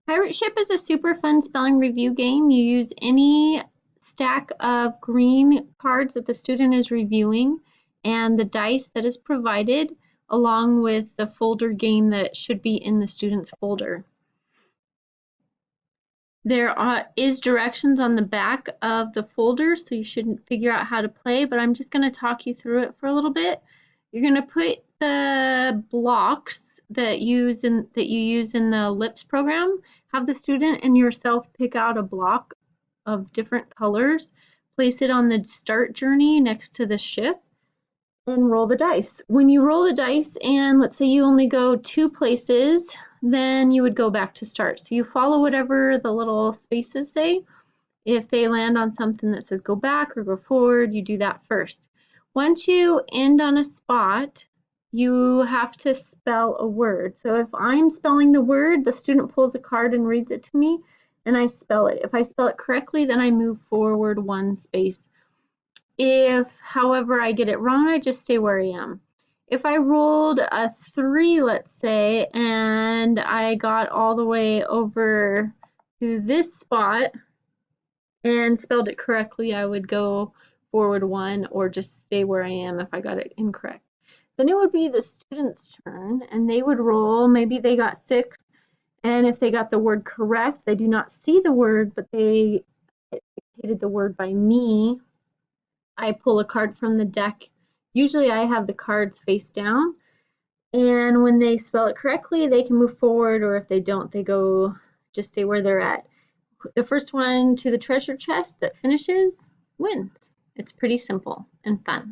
Pirate Ship is a super fun spelling review game. You use any stack of green cards that the student is reviewing and the dice that is provided along with the folder game that should be in the student's folder. There is directions on the back of the folder, so you should figure out how to play, but I'm just going to talk you through it for a little bit. You're going to put the blocks that you use in the LIPS program, have the student and yourself pick out a block of different colors, place it on the start journey next to the ship, and roll the dice. When you roll the dice and let's say you only go 2 places, then you would go back to start. So you follow whatever the little spaces say. If they land on something that says go back or go forward, you do that first. Once you end on a spot, you have to spell a word. So if I'm spelling the word, the student pulls a card and reads it to me, and I spell it. If I spell it correctly, then I move forward 1 space. If, however, I get it wrong, I just stay where I am. If I rolled a 3, let's say, and I got all the way over to this spot and spelled it correctly, I would go forward 1 or just stay where I am if I got it incorrect. Then it would be the student's turn, and they would roll. Maybe they got 6, and if they got the word correct, they do not see the word, but they dictated the word by me. I pull a card from the deck. Usually I have the cards face down, and when they spell it correctly, they can move forward, or if they don't, they go just stay where they're at. The first one to the treasure chest that finishes wins. It's pretty simple and fun.